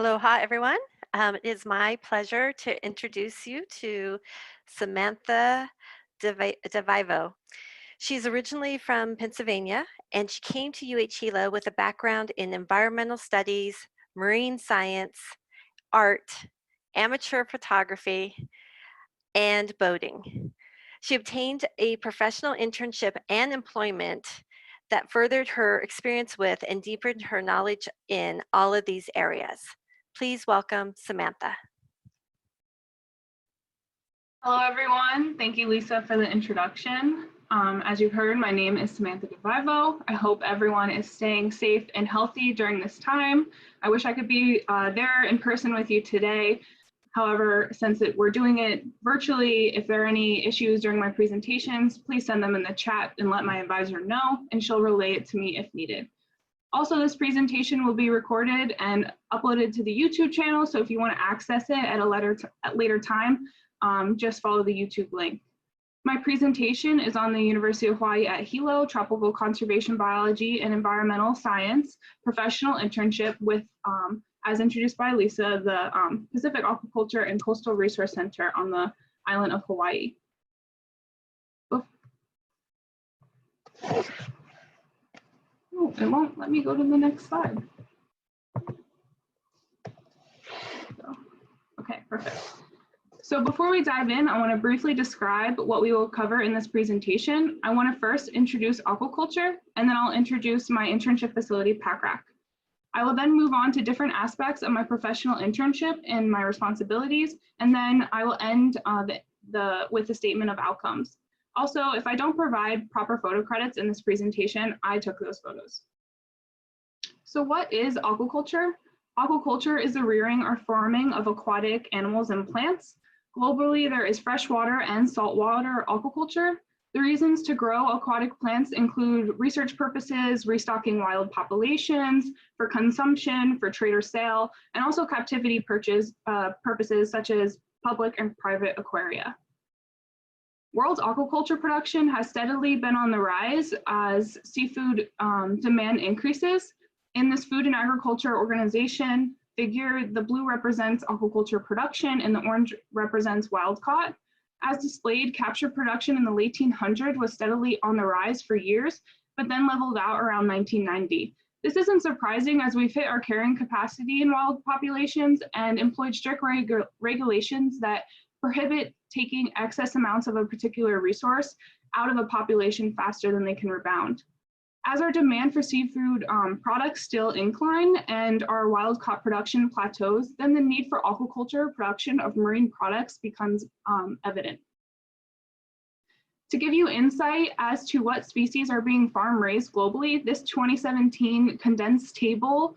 Aloha, everyone. It is my pleasure to introduce you to Samantha DeVivo. She's originally from Pennsylvania, and she came to Hilo with a background in environmental studies, marine science, art, amateur photography, and boating. She obtained a professional internship and employment that furthered her experience with and deepened her knowledge in all of these areas. Please welcome Samantha. Hello, everyone. Thank you, Lisa, for the introduction. As you've heard, my name is Samantha DeVivo. I hope everyone is staying safe and healthy during this time. I wish I could be there in person with you today. However, since we're doing it virtually, if there are any issues during my presentations, please send them in the chat and let my advisor know, and she'll relay it to me if needed. Also, this presentation will be recorded and uploaded to the YouTube channel, so if you want to access it at a later time, just follow the YouTube link. My presentation is on the University of Hawaii at Hilo, Tropical Conservation Biology and Environmental Science Professional Internship with, as introduced by Lisa, the Pacific Aquaculture and Coastal Resource Center on the island of Hawaii. Oh, it won't let me go to the next slide. Okay, perfect. So before we dive in, I want to briefly describe what we will cover in this presentation. I want to first introduce aquaculture, and then I'll introduce my internship facility, PACRAC. I will then move on to different aspects of my professional internship and my responsibilities, and then I will end with a statement of outcomes. Also, if I don't provide proper photo credits in this presentation, I took those photos. So what is aquaculture? Aquaculture is the rearing or farming of aquatic animals and plants. Globally, there is freshwater and saltwater aquaculture. The reasons to grow aquatic plants include research purposes, restocking wild populations, for consumption, for trade or sale, and also captivity purposes such as public and private aquaria. World aquaculture production has steadily been on the rise as seafood demand increases. In this Food and Agriculture Organization figure, the blue represents aquaculture production and the orange represents wild caught. As displayed, capture production in the late 1800s was steadily on the rise for years, but then leveled out around 1990. This isn't surprising as we've hit our carrying capacity in wild populations and employed strict regulations that prohibit taking excess amounts of a particular resource out of a population faster than they can rebound. As our demand for seafood products still incline and our wild caught production plateaus, then the need for aquaculture production of marine products becomes evident. To give you insight as to what species are being farm raised globally, this 2017 condensed table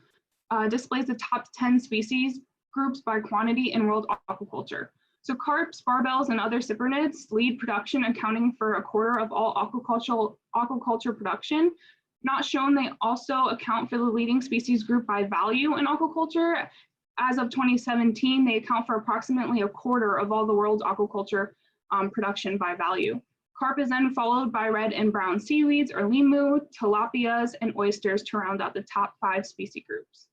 displays the top 10 species groups by quantity in world aquaculture. So carps, barbels, and other cyprinids lead production, accounting for 1/4 of all aquaculture production. Not shown, they also account for the leading species group by value in aquaculture. As of 2017, they account for approximately 1/4 of all the world's aquaculture production by value. Carp is then followed by red and brown seaweeds or limu, tilapias, and oysters to round out the top 5 species groups.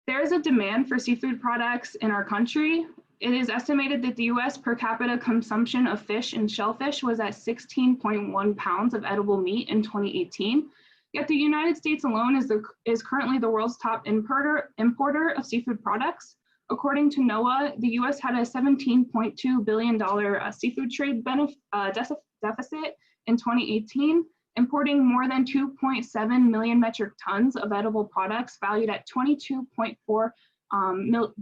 There is a demand for seafood products in our country. It is estimated that the US per capita consumption of fish and shellfish was at 16.1 pounds of edible meat in 2018. Yet the United States alone is currently the world's top importer of seafood products. According to NOAA, the US had a $17.2 billion seafood trade deficit in 2018, importing more than 2.7 million metric tons of edible products valued at $22.4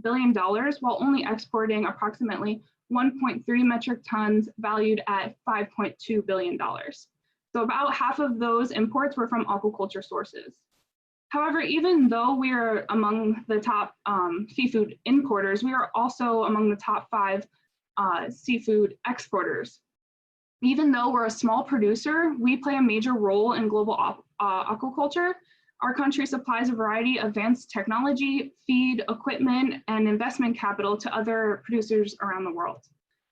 billion, while only exporting approximately 1.3 metric tons valued at $5.2 billion. So about half of those imports were from aquaculture sources. However, even though we are among the top seafood importers, we are also among the top 5 seafood exporters. Even though we're a small producer, we play a major role in global aquaculture. Our country supplies a variety of advanced technology, feed, equipment, and investment capital to other producers around the world.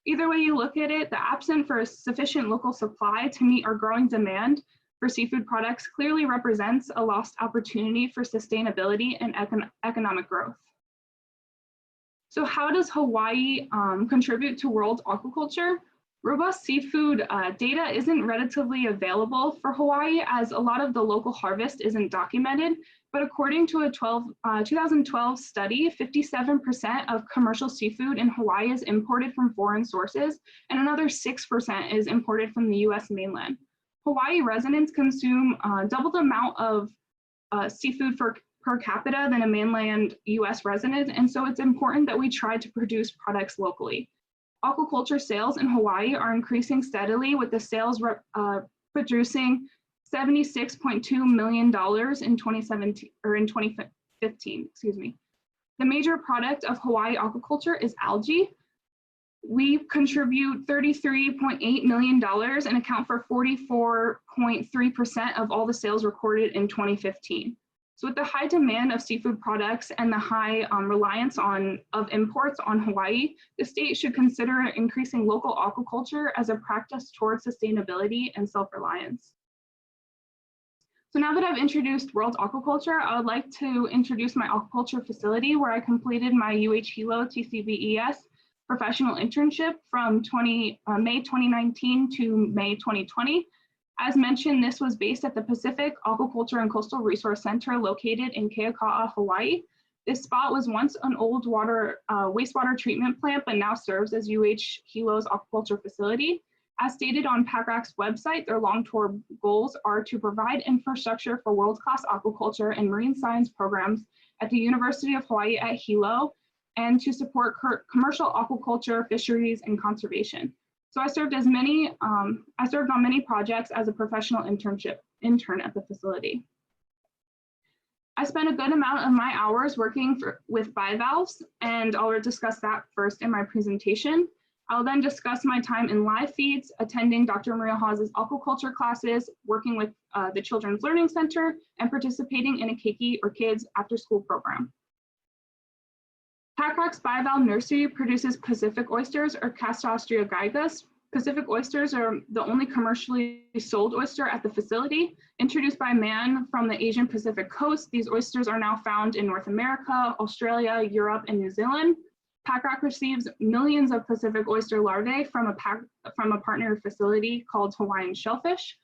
Either way you look at it, the absence for a sufficient local supply to meet our growing demand for seafood products clearly represents a lost opportunity for sustainability and economic growth. So how does Hawaii contribute to world aquaculture? Robust seafood data isn't relatively available for Hawaii as a lot of the local harvest isn't documented, but according to a 2012 study, 57% of commercial seafood in Hawaii is imported from foreign sources, and another 6% is imported from the US mainland. Hawaii residents consume double the amount of seafood per capita than a mainland US resident, and so it's important that we try to produce products locally. Aquaculture sales in Hawaii are increasing steadily, with the sales producing $76.2 million in 2015, excuse me. The major product of Hawaii aquaculture is algae. We contribute $33.8 million and account for 44.3% of all the sales recorded in 2015. So with the high demand of seafood products and the high reliance of imports on Hawaii, the state should consider increasing local aquaculture as a practice towards sustainability and self-reliance. So now that I've introduced world aquaculture, I would like to introduce my aquaculture facility where I completed my Hilo TCBES professional internship from May 2019 to May 2020. As mentioned, this was based at the Pacific Aquaculture and Coastal Resource Center located in Keaka'a, Hawaii. This spot was once an old wastewater treatment plant, but now serves as Hilo's aquaculture facility. As stated on PACRAC's website, their long-term goals are to provide infrastructure for world-class aquaculture and marine science programs at the University of Hawaii at Hilo, and to support commercial aquaculture, fisheries, and conservation. So I served on many projects as a professional intern at the facility. I spent a good amount of my hours working with bivalves, and I'll discuss that first in my presentation. I'll then discuss my time in live feeds, attending Dr. Maria HAW'S aquaculture classes, working with the Children's Learning Center, and participating in a keiki or kids after school program. PACRAC's bivalve nursery produces Pacific oysters, or Castor gigas. Pacific oysters are the only commercially sold oyster at the facility. Introduced by man from the Asian Pacific coast, these oysters are now found in North America, Australia, Europe, and New Zealand. PACRAC receives millions of Pacific oyster larvae from a partner facility called Hawaiian Shellfish.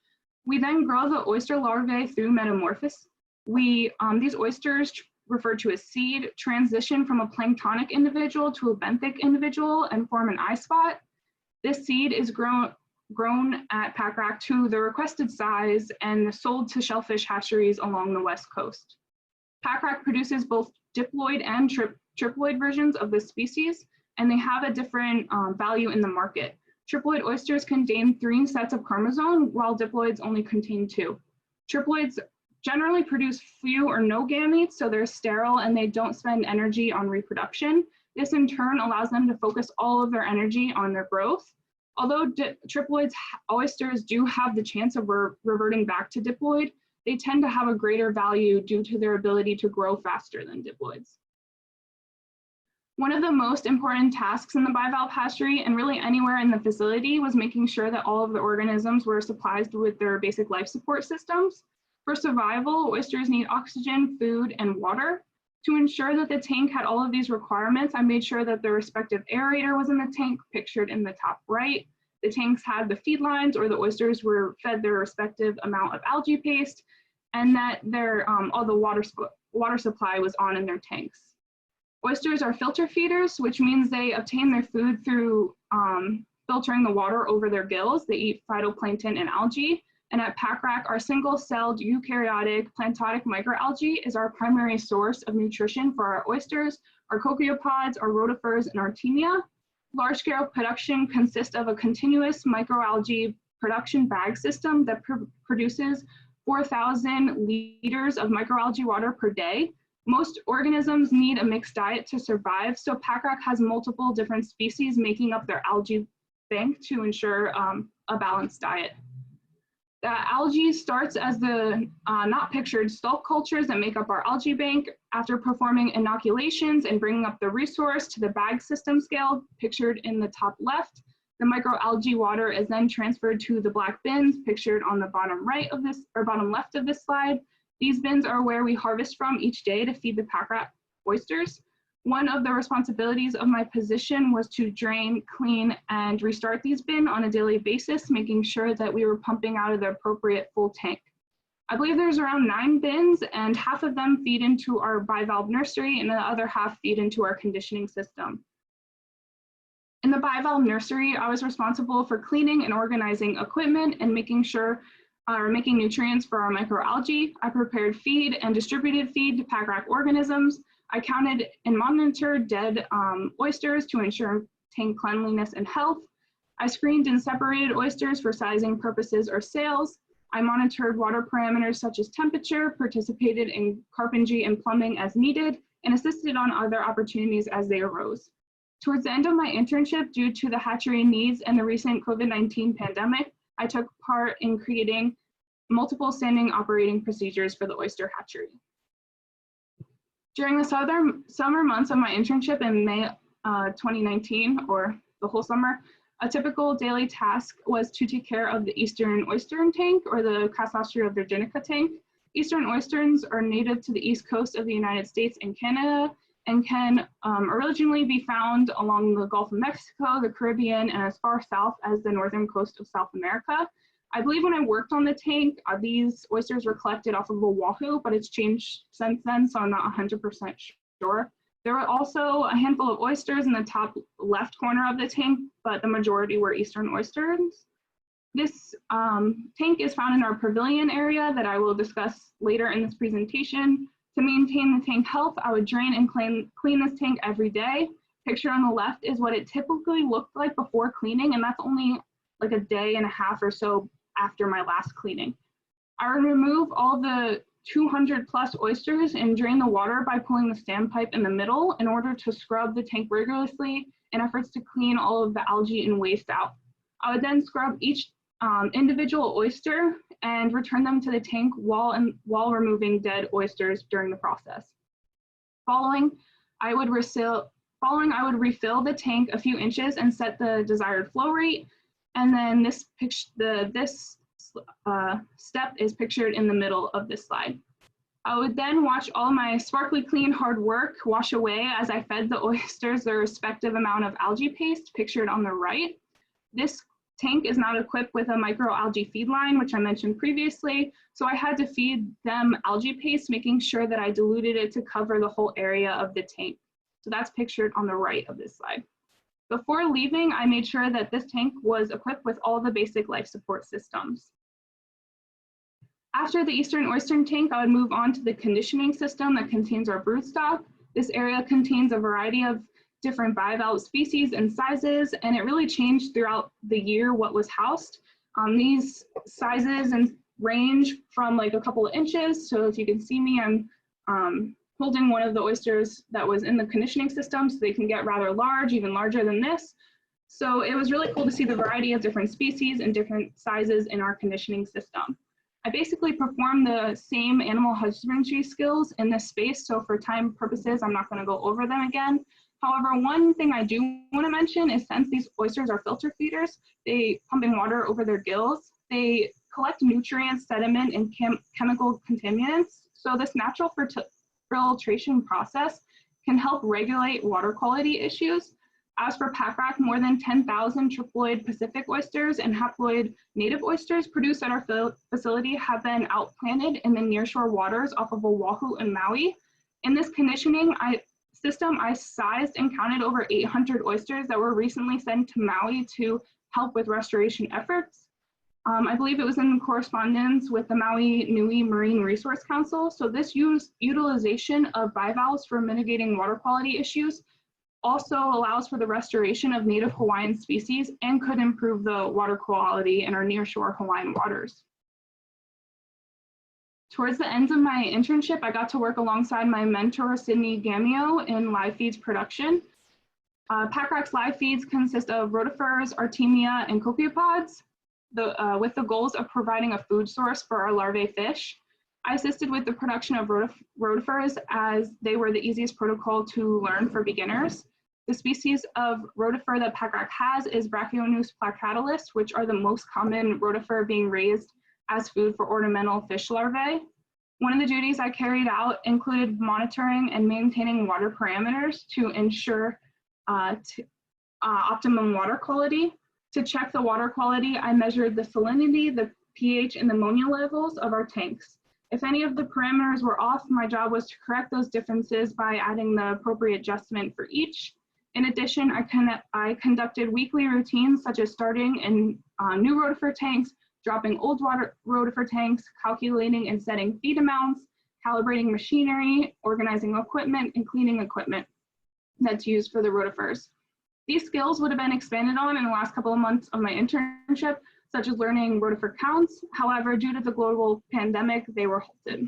We then grow the oyster larvae through metamorphosis. These oysters, referred to as seed, transition from a planktonic individual to a benthic individual and form an eye spot. This seed is grown at PACRAC to the requested size and sold to shellfish hatcheries along the West Coast. PACRAC produces both diploid and triploid versions of this species, and they have a different value in the market. Triploid oysters contain 3 sets of chromosomes, while diploids only contain 2. Triploids generally produce few or no gametes, so they're sterile and they don't spend energy on reproduction. This in turn allows them to focus all of their energy on their growth. Although triploid oysters do have the chance of reverting back to diploid, they tend to have a greater value due to their ability to grow faster than diploids. One of the most important tasks in the bivalve hatchery, and really anywhere in the facility, was making sure that all of the organisms were supplied with their basic life support systems. For survival, oysters need oxygen, food, and water. To ensure that the tank had all of these requirements, I made sure that the respective aerator was in the tank, pictured in the top right. The tanks had the feed lines, or the oysters were fed their respective amount of algae paste, and that all the water supply was on in their tanks. Oysters are filter feeders, which means they obtain their food through filtering the water over their gills. They eat phytoplankton and algae. And at PACRAC, our single-celled eukaryotic plantotic microalgae is our primary source of nutrition for our oysters, our coccopods, our rotifers, and our Artemia. Large-scale production consists of a continuous microalgae production bag system that produces 4,000 liters of microalgae water per day. Most organisms need a mixed diet to survive, so PACRAC has multiple different species making up their algae bank to ensure a balanced diet. The algae starts as the not pictured stalk cultures that make up our algae bank. After performing inoculations and bringing up the resource to the bag system scale, pictured in the top left, The microalgae water is then transferred to the black bins pictured on the bottom right of this, or bottom left of this slide. These bins are where we harvest from each day to feed the pack rat oysters. One of the responsibilities of my position was to drain, clean, and restart these bins on a daily basis, making sure that we were pumping out of the appropriate full tank. I believe there's around 9 bins, and half of them feed into our bivalve nursery and the other half feed into our conditioning system. In the bivalve nursery, I was responsible for cleaning and organizing equipment and making nutrients for our microalgae. I prepared feed and distributed feed to pack rat organisms. I counted and monitored dead oysters to ensure tank cleanliness and health. I screened and separated oysters for sizing purposes or sales. I monitored water parameters such as temperature, participated in carpentry and plumbing as needed, and assisted on other opportunities as they arose. Towards the end of my internship, due to the hatchery needs and the recent COVID-19 pandemic, I took part in creating multiple standing operating procedures for the oyster hatchery. During the summer months of my internship in May 2019, or the whole summer, a typical daily task was to take care of the eastern oyster tank, or the Crassostrea virginica tank. Eastern oysters are native to the east coast of the United States and Canada, and can originally be found along the Gulf of Mexico, the Caribbean, and as far south as the northern coast of South America. I believe when I worked on the tank, these oysters were collected off of Oahu, but it's changed since then, so I'm not 100% sure. There were also a handful of oysters in the top left corner of the tank, but the majority were eastern oysters. This tank is found in our pavilion area that I will discuss later in this presentation. To maintain the tank health, I would drain and clean this tank every day. Picture on the left is what it typically looked like before cleaning, and that's only like a day and a half or so after my last cleaning. I would remove all the 200 plus oysters and drain the water by pulling the standpipe in the middle in order to scrub the tank rigorously in efforts to clean all of the algae and waste out. I would then scrub each individual oyster and return them to the tank while removing dead oysters during the process. Following, I would refill the tank a few inches and set the desired flow rate. And then this step is pictured in the middle of this slide. I would then watch all my sparkly clean hard work wash away as I fed the oysters their respective amount of algae paste pictured on the right. This tank is not equipped with a microalgae feed line, which I mentioned previously, so I had to feed them algae paste, making sure that I diluted it to cover the whole area of the tank. So that's pictured on the right of this slide. Before leaving, I made sure that this tank was equipped with all the basic life support systems. After the eastern oyster tank, I would move on to the conditioning system that contains our broodstock. This area contains a variety of different bivalve species and sizes, and it really changed throughout the year what was housed. These sizes and range from like a couple of inches. So if you can see me, I'm holding one of the oysters that was in the conditioning system, so they can get rather large, even larger than this. So it was really cool to see the variety of different species and different sizes in our conditioning system. I basically performed the same animal husbandry skills in this space, so for time purposes, I'm not going to go over them again. However, one thing I do want to mention is since these oysters are filter feeders, they pump in water over their gills. They collect nutrients, sediment, and chemical contaminants. So this natural filtration process can help regulate water quality issues. As for pack rat, more than 10,000 triploid Pacific oysters and haploid native oysters produced at our facility have been outplanted in the nearshore waters off of Oahu and Maui. In this conditioning system, I sized and counted over 800 oysters that were recently sent to Maui to help with restoration efforts. I believe it was in correspondence with the Maui Nui Marine Resource Council. So this utilization of bivalves for mitigating water quality issues also allows for the restoration of native Hawaiian species and could improve the water quality in our nearshore Hawaiian waters. Towards the end of my internship, I got to work alongside my mentor, Sydney Gamio, in live feeds production. Pack rat's live feeds consist of rotifers, artemia, and copepods, with the goals of providing a food source for our larvae fish. I assisted with the production of rotifers as they were the easiest protocol to learn for beginners. The species of rotifer that PACRAC has is Brachionoos placatalis, which are the most common rotifer being raised as food for ornamental fish larvae. One of the duties I carried out included monitoring and maintaining water parameters to ensure optimum water quality. To check the water quality, I measured the salinity, the pH, and the ammonia levels of our tanks. If any of the parameters were off, my job was to correct those differences by adding the appropriate adjustment for each. In addition, I conducted weekly routines such as starting in new rotifer tanks, dropping old rotifer tanks, calculating and setting feed amounts, calibrating machinery, organizing equipment, and cleaning equipment that's used for the rotifers. These skills would have been expanded on in the last couple of months of my internship, such as learning rotifer counts. However, due to the global pandemic, they were halted.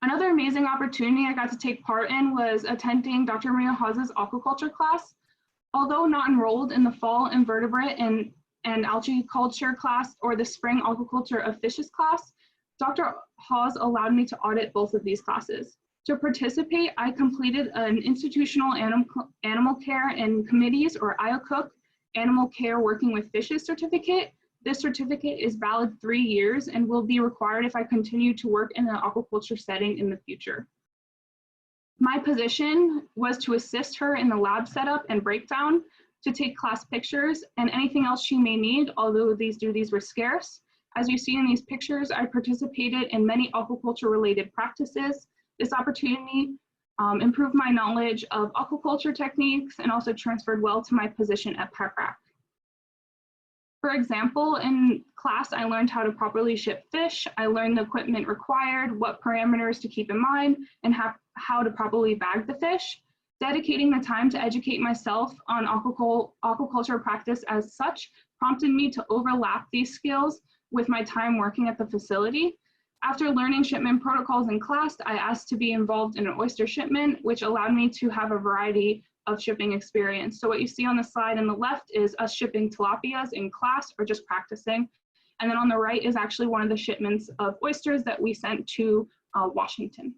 Another amazing opportunity I got to take part in was attending Dr. Maria HAW'S aquaculture class. Although not enrolled in the fall invertebrate and algae culture class or the spring aquaculture of fishes class, Dr. HAW'S allowed me to audit both of these classes. To participate, I completed an institutional animal care and committees, or IOCOOC, animal care working with fishes certificate. This certificate is valid 3 years and will be required if I continue to work in an aquaculture setting in the future. My position was to assist her in the lab setup and breakdown, to take class pictures, and anything else she may need, although these duties were scarce. As you see in these pictures, I participated in many aquaculture-related practices. This opportunity improved my knowledge of aquaculture techniques and also transferred well to my position at PACRAC. For example, in class, I learned how to properly ship fish. I learned the equipment required, what parameters to keep in mind, and how to properly bag the fish. Dedicating the time to educate myself on aquaculture practice as such prompted me to overlap these skills with my time working at the facility. After learning shipment protocols in class, I asked to be involved in an oyster shipment, which allowed me to have a variety of shipping experience. So what you see on the slide on the left is us shipping tilapias in class or just practicing. And then on the right is actually one of the shipments of oysters that we sent to Washington.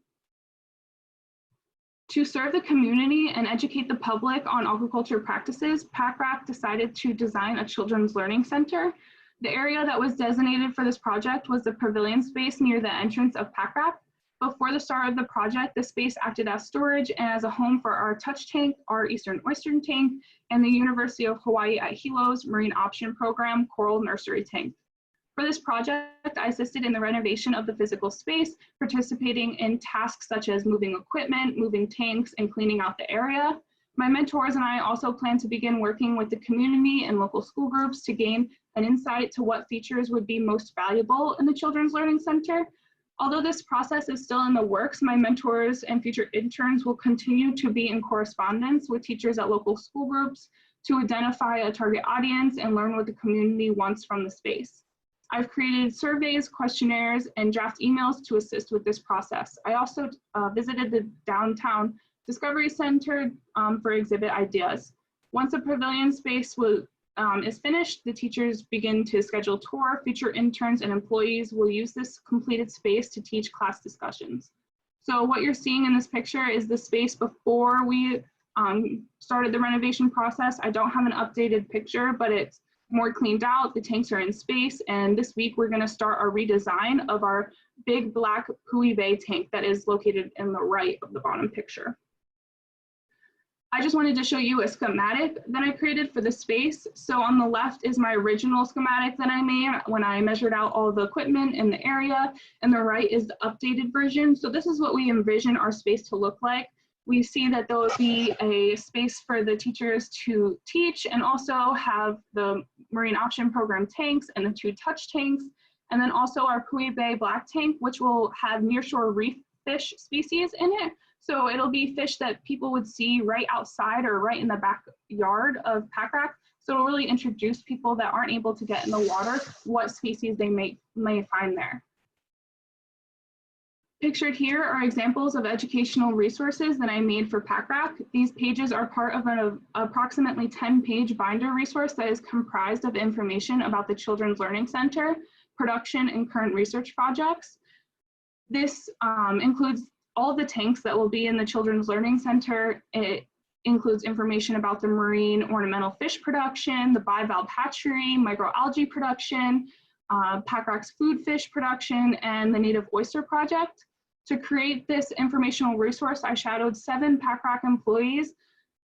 To serve the community and educate the public on aquaculture practices, PACRAC decided to design a children's learning center. The area that was designated for this project was the pavilion space near the entrance of PACRAC. Before the start of the project, the space acted as storage and as a home for our touch tank, our Eastern oyster tank, and the University of Hawaii at Hilo's Marine Option Program Coral Nursery Tank. For this project, I assisted in the renovation of the physical space, participating in tasks such as moving equipment, moving tanks, and cleaning out the area. My mentors and I also plan to begin working with the community and local school groups to gain an insight to what features would be most valuable in the Children's Learning Center. Although this process is still in the works, my mentors and future interns will continue to be in correspondence with teachers at local school groups to identify a target audience and learn what the community wants from the space. I've created surveys, questionnaires, and draft emails to assist with this process. I also visited the downtown Discovery Center for exhibit ideas. Once the pavilion space is finished, the teachers begin to schedule tour. Future interns and employees will use this completed space to teach class discussions. So what you're seeing in this picture is the space before we started the renovation process. I don't have an updated picture, but it's more cleaned out. The tanks are in space, and this week we're going to start our redesign of our big black Pui Bay tank that is located in the right of the bottom picture. I just wanted to show you a schematic that I created for the space. So on the left is my original schematic that I made when I measured out all the equipment in the area, and the right is the updated version. So this is what we envision our space to look like. We see that there will be a space for the teachers to teach and also have the Marine Option Program tanks and the 2 touch tanks, and then also our Pui Bay black tank, which will have nearshore reef fish species in it. So it'll be fish that people would see right outside or right in the backyard of PACRAC. So it'll really introduce people that aren't able to get in the water what species they may find there. Pictured here are examples of educational resources that I made for PACRAC. These pages are part of an approximately 10-page binder resource that is comprised of information about the Children's Learning Center, production, and current research projects. This includes all the tanks that will be in the Children's Learning Center. It includes information about the marine ornamental fish production, the bivalve hatchery, microalgae production, PACRAC's food fish production, and the Native Oyster Project. To create this informational resource, I shadowed 7 PACRAC employees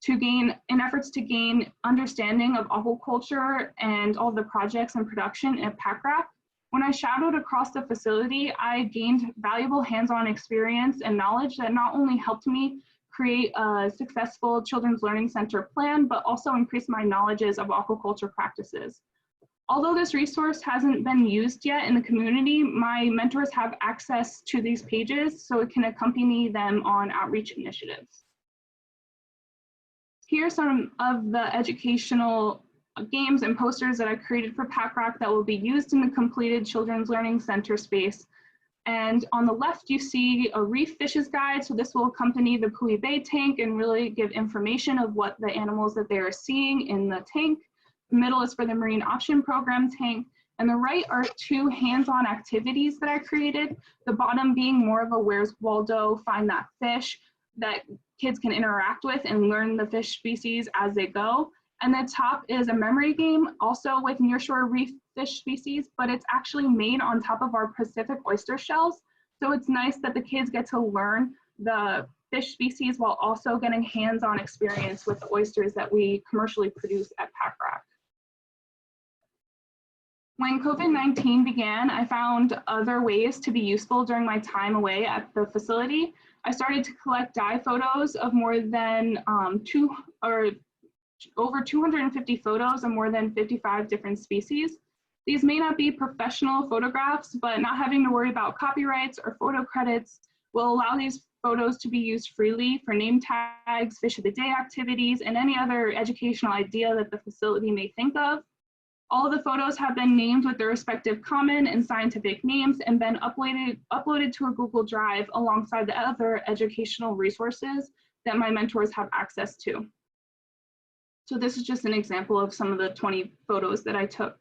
in efforts to gain understanding of aquaculture and all the projects and production at PACRAC. When I shadowed across the facility, I gained valuable hands-on experience and knowledge that not only helped me create a successful Children's Learning Center plan, but also increased my knowledges of aquaculture practices. Although this resource hasn't been used yet in the community, my mentors have access to these pages so it can accompany them on outreach initiatives. Here are some of the educational games and posters that I created for PACRAC that will be used in the completed Children's Learning Center space. And on the left, you see a reef fishes guide. So this will accompany the Pui Bay tank and really give information of what the animals that they are seeing in the tank. The middle is for the Marine Option Program tank. And the right are 2 hands-on activities that I created. The bottom being more of a Where's Waldo, find that fish that kids can interact with and learn the fish species as they go. And the top is a memory game, also with nearshore reef fish species, but it's actually made on top of our Pacific oyster shells. So it's nice that the kids get to learn the fish species while also getting hands-on experience with the oysters that we commercially produce at PACRAC. When COVID-19 began, I found other ways to be useful during my time away at the facility. I started to collect dye photos of more than over 250 photos of more than 55 different species. These may not be professional photographs, but not having to worry about copyrights or photo credits will allow these photos to be used freely for name tags, fish of the day activities, and any other educational idea that the facility may think of. All of the photos have been named with their respective common and scientific names and been uploaded to a Google Drive alongside the other educational resources that my mentors have access to. So this is just an example of some of the 20 photos that I took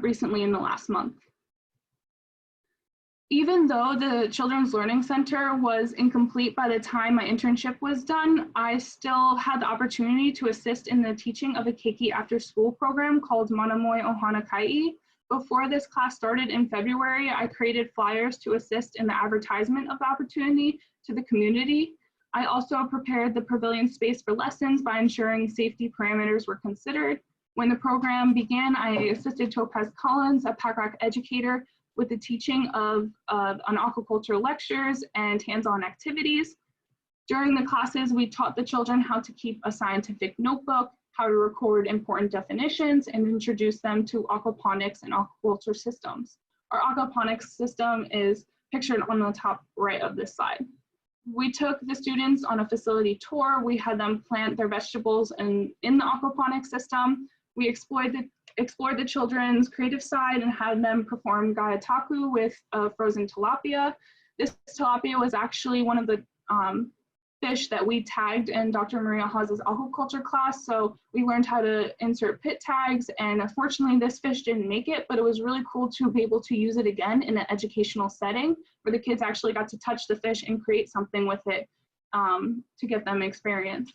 recently in the last month. Even though the Children's Learning Center was incomplete by the time my internship was done, I still had the opportunity to assist in the teaching of a keiki after-school program called Manamoi Ohana Kai'i. Before this class started in February, I created flyers to assist in the advertisement of the opportunity to the community. I also prepared the pavilion space for lessons by ensuring safety parameters were considered. When the program began, I assisted Topaz Collins, a PACRAC educator, with the teaching of on aquaculture lectures and hands-on activities. During the classes, we taught the children how to keep a scientific notebook, how to record important definitions, and introduce them to aquaponics and aquaculture systems. Our aquaponics system is pictured on the top right of this slide. We took the students on a facility tour. We had them plant their vegetables in the aquaponics system. We explored the children's creative side and had them perform gayataku with frozen tilapia. This tilapia was actually one of the fish that we tagged in Dr. Maria HAW'S aquaculture class. So we learned how to insert pit tags, and unfortunately this fish didn't make it, but it was really cool to be able to use it again in an educational setting where the kids actually got to touch the fish and create something with it to get them experience.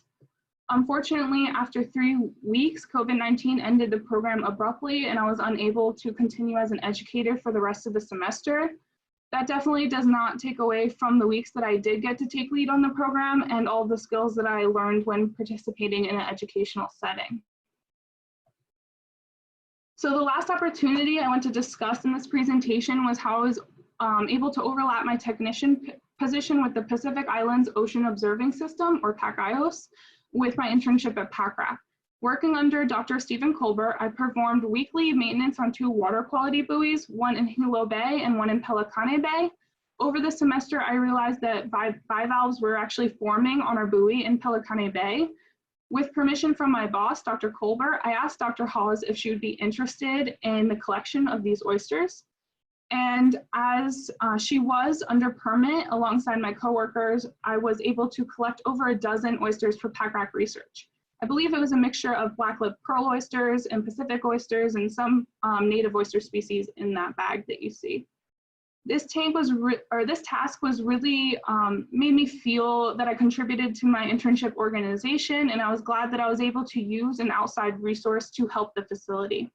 Unfortunately, after 3 weeks, COVID-19 ended the program abruptly, and I was unable to continue as an educator for the rest of the semester. That definitely does not take away from the weeks that I did get to take lead on the program and all the skills that I learned when participating in an educational setting. So the last opportunity I want to discuss in this presentation was how I was able to overlap my technician position with the Pacific Islands Ocean Observing System, or PAC-IOS, with my internship at PACRAC. Working under Dr. Stephen Colbert, I performed weekly maintenance on 2 water quality buoys, one in Hilo Bay and one in Pelikane Bay. Over the semester, I realized that bivalves were actually forming on our buoy in Pelikane Bay. With permission from my boss, Dr. Colbert, I asked Dr. HAW'S if she would be interested in the collection of these oysters. And as she was under permit alongside my coworkers, I was able to collect over a dozen oysters for PACRAC research. I believe it was a mixture of black-lipped pearl oysters and Pacific oysters and some native oyster species in that bag that you see. This task was really made me feel that I contributed to my internship organization, and I was glad that I was able to use an outside resource to help the facility.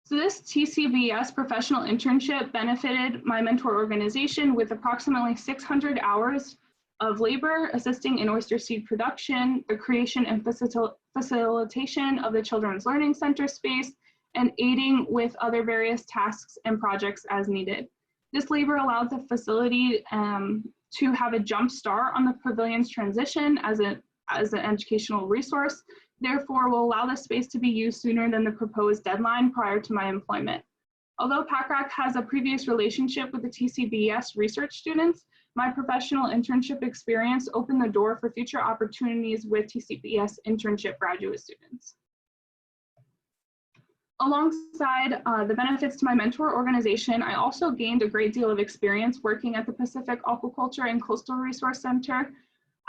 So this TCBES professional internship benefited my mentor organization with approximately 600 hours of labor assisting in oyster seed production, the creation and facilitation of the Children's Learning Center space, and aiding with other various tasks and projects as needed. This labor allowed the facility to have a jump start on the pavilion's transition as an educational resource, therefore will allow the space to be used sooner than the proposed deadline prior to my employment. Although PACRAC has a previous relationship with the TCBES research students, my professional internship experience opened the door for future opportunities with TCBES internship graduate students. Alongside the benefits to my mentor organization, I also gained a great deal of experience working at the Pacific Aquaculture and Coastal Resource Center.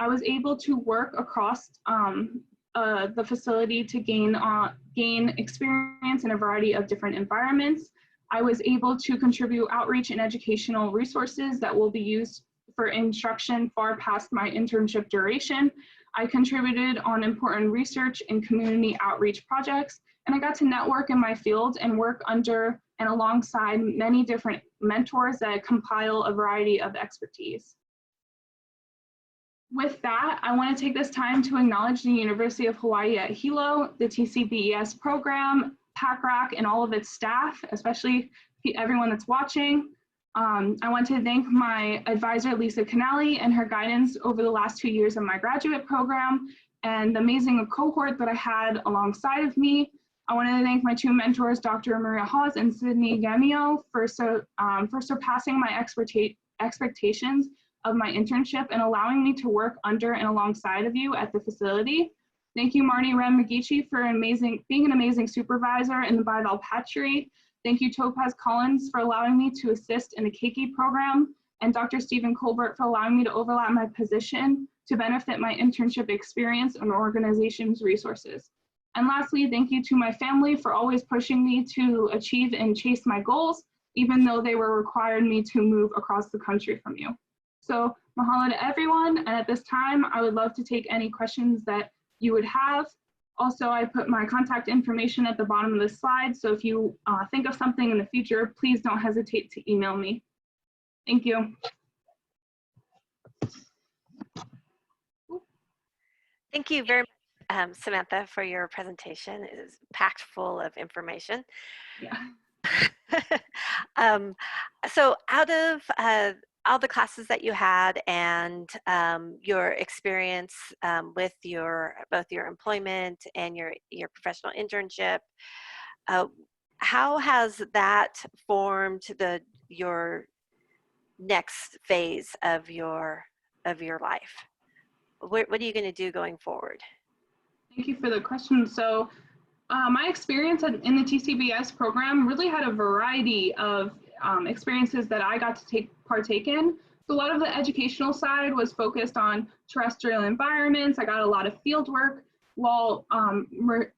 I was able to work across the facility to gain experience in a variety of different environments. I was able to contribute outreach and educational resources that will be used for instruction far past my internship duration. I contributed on important research and community outreach projects, and I got to network in my field and work under and alongside many different mentors that compile a variety of expertise. With that, I want to take this time to acknowledge the University of Hawaii at Hilo, the TCBES program, PACRAC, and all of its staff, especially everyone that's watching. I want to thank my advisor, Lisa Canali, and her guidance over the last 2 years of my graduate program, and the amazing cohort that I had alongside of me. I want to thank my two mentors, Dr. Maria HAW'S and Sydney Gamio, for surpassing my expectations of my internship and allowing me to work under and alongside of you at the facility. Thank you, Marnie Ram-Magici, for being an amazing supervisor in the bivalve hatchery. Thank you, Topaz Collins, for allowing me to assist in the keiki program, and Dr. Stephen Colbert for allowing me to overlap my position to benefit my internship experience and organization's resources. And lastly, thank you to my family for always pushing me to achieve and chase my goals, even though they were required me to move across the country from you. So mahalo to everyone, and at this time, I would love to take any questions that you would have. Also, I put my contact information at the bottom of the slide, so if you think of something in the future, please don't hesitate to email me. Thank you. Thank you very much, Samantha, for your presentation. It is packed full of information. Yeah. So out of all the classes that you had and your experience with both your employment and your professional internship, how has that formed your next phase of your life? What are you going to do going forward? Thank you for the question. So my experience in the TCBES program really had a variety of experiences that I got to partake in. So a lot of the educational side was focused on terrestrial environments. I got a lot of field work, while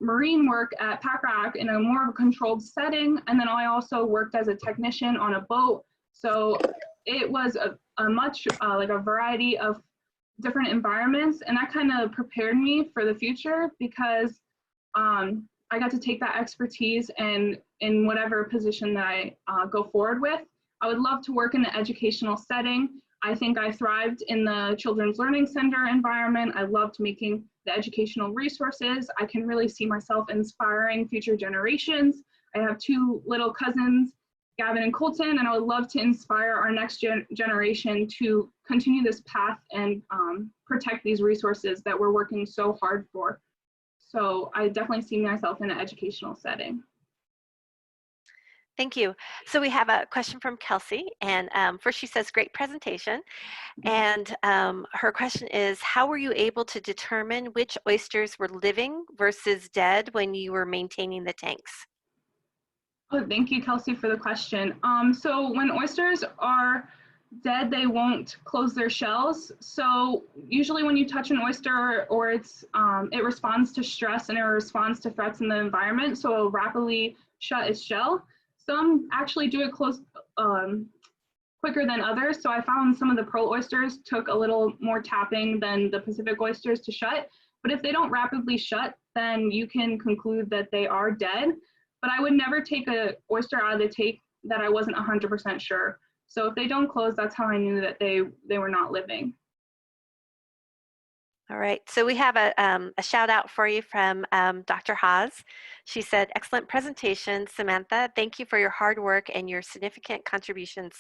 marine work at PACRAC in a more of a controlled setting. And then I also worked as a technician on a boat. So it was a much like a variety of different environments, and that kind of prepared me for the future because I got to take that expertise and in whatever position that I go forward with. I would love to work in the educational setting. I think I thrived in the Children's Learning Center environment. I loved making the educational resources. I can really see myself inspiring future generations. I have two little cousins, Gavin and Colton, and I would love to inspire our next generation to continue this path and protect these resources that we're working so hard for. So I definitely see myself in an educational setting. Thank you. So we have a question from Kelsey, and first she says, great presentation. And her question is, how were you able to determine which oysters were living versus dead when you were maintaining the tanks? Oh, thank you, Kelsey, for the question. So when oysters are dead, they won't close their shells. So usually when you touch an oyster or it responds to stress and it responds to threats in the environment, so it'll rapidly shut its shell. Some actually do it quicker than others. So I found some of the pearl oysters took a little more tapping than the Pacific oysters to shut. But if they don't rapidly shut, then you can conclude that they are dead. But I would never take an oyster out of the tank that I wasn't 100% sure. So if they don't close, that's how I knew that they were not living. All right, so we have a shout out for you from Dr. HAW'S. She said, excellent presentation, Samantha. Thank you for your hard work and your significant contributions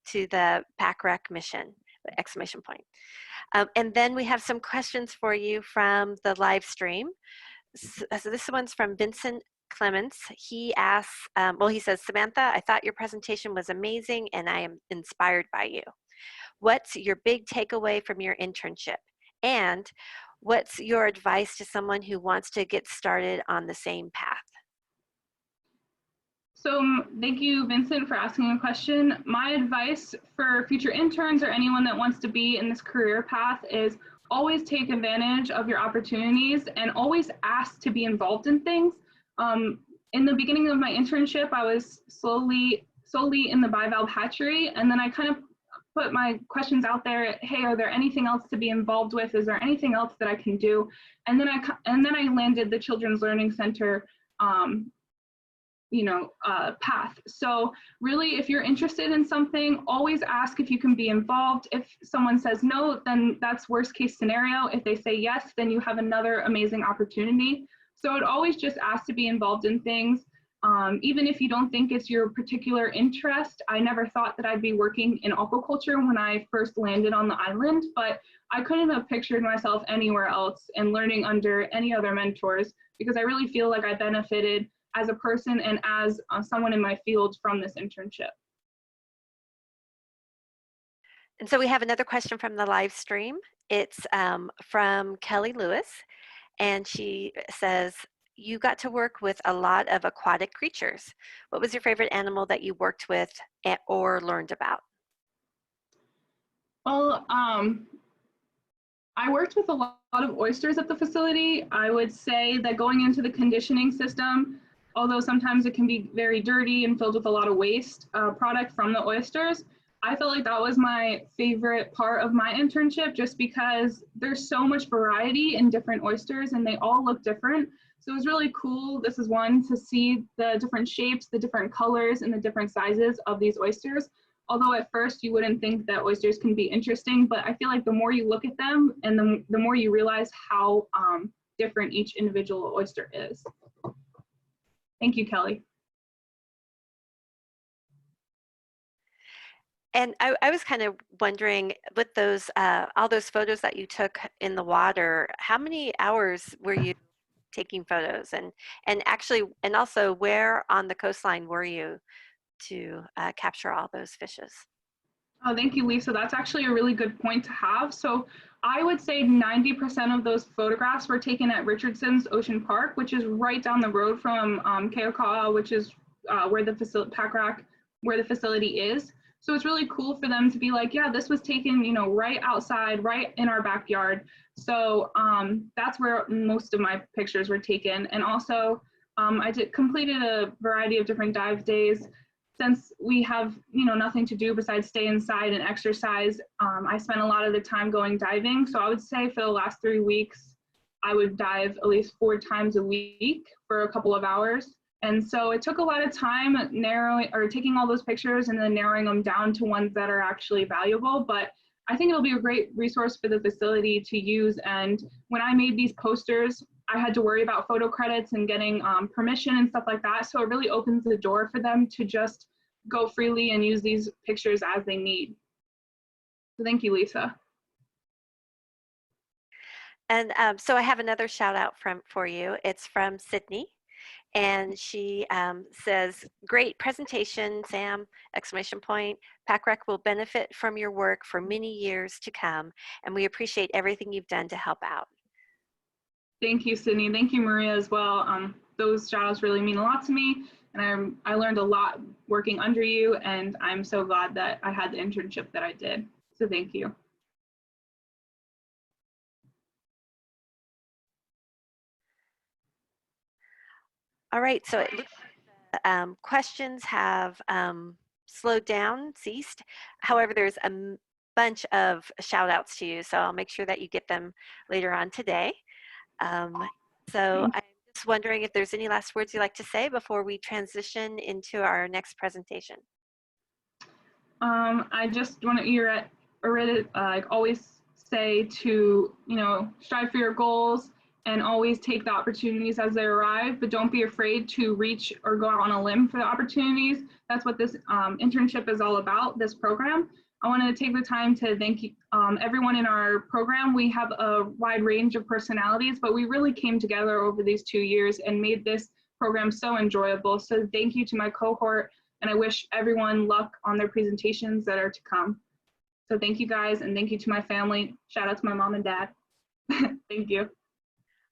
to the PACREC mission, exclamation point. And then we have some questions for you from the live stream. So this one's from Vincent Clements. He asks, well, he says, Samantha, I thought your presentation was amazing and I am inspired by you. What's your big takeaway from your internship? And what's your advice to someone who wants to get started on the same path? So thank you, Vincent, for asking a question. My advice for future interns or anyone that wants to be in this career path is always take advantage of your opportunities and always ask to be involved in things. In the beginning of my internship, I was solely in the bivalve hatchery, and then I kind of put my questions out there. Hey, are there anything else to be involved with? Is there anything else that I can do? And then I landed the Children's Learning Center path. So really, if you're interested in something, always ask if you can be involved. If someone says no, then that's worst case scenario. If they say yes, then you have another amazing opportunity. So I'd always just ask to be involved in things. Even if you don't think it's your particular interest. I never thought that I'd be working in aquaculture when I first landed on the island, but I couldn't have pictured myself anywhere else and learning under any other mentors, because I really feel like I benefited as a person and as someone in my field from this internship. And so we have another question from the live stream. It's from Kelly Lewis, and she says, you got to work with a lot of aquatic creatures. What was your favorite animal that you worked with or learned about? Well, I worked with a lot of oysters at the facility. I would say that going into the conditioning system, although sometimes it can be very dirty and filled with a lot of waste product from the oysters, I felt like that was my favorite part of my internship, just because there's so much variety in different oysters and they all look different. So it was really cool. This is one to see the different shapes, the different colors, and the different sizes of these oysters. Although at first you wouldn't think that oysters can be interesting, but I feel like the more you look at them and the more you realize how different each individual oyster is. Thank you, Kelly. And I was kind of wondering, with those all those photos that you took in the water, how many hours were you taking photos, and also where on the coastline were you to capture all those fishes? Oh, thank you, Lisa. That's actually a really good point to have. So I would say 90% of those photographs were taken at Richardson's Ocean Park, which is right down the road from Keoka'a, which is where the PACREC, where the facility is. So it's really cool for them to be like, yeah, this was taken, right outside, right in our backyard. So that's where most of my pictures were taken. And also, I completed a variety of different dive days. Since we have, nothing to do besides stay inside and exercise, I spent a lot of the time going diving. So I would say for the last 3 weeks, I would dive at least 4 times a week for a couple of hours. And so it took a lot of time taking all those pictures and then narrowing them down to ones that are actually valuable. But I think it'll be a great resource for the facility to use. And when I made these posters, I had to worry about photo credits and getting permission and stuff like that. So it really opens the door for them to just go freely and use these pictures as they need. So thank you, Lisa. And so I have another shout out for you. It's from Sydney. And she says, great presentation, Sam, exclamation point. PACREC will benefit from your work for many years to come, and we appreciate everything you've done to help out. Thank you, Sydney. Thank you, Maria, as well. Those shout outs really mean a lot to me, and I learned a lot working under you, and I'm so glad that I had the internship that I did. So thank you. All right, so it looks questions have slowed down, ceased. However, there's a bunch of shout outs to you, so I'll make sure that you get them later on today. So I'm just wondering if there's any last words you'd like to say before we transition into our next presentation. I just want to always say to, strive for your goals and always take the opportunities as they arrive, but don't be afraid to reach or go out on a limb for the opportunities. That's what this internship is all about, this program. I wanted to take the time to thank everyone in our program. We have a wide range of personalities, but we really came together over these 2 years and made this program so enjoyable. So thank you to my cohort, and I wish everyone luck on their presentations that are to come. So thank you guys, and thank you to my family. Shout out to my mom and dad. Thank you.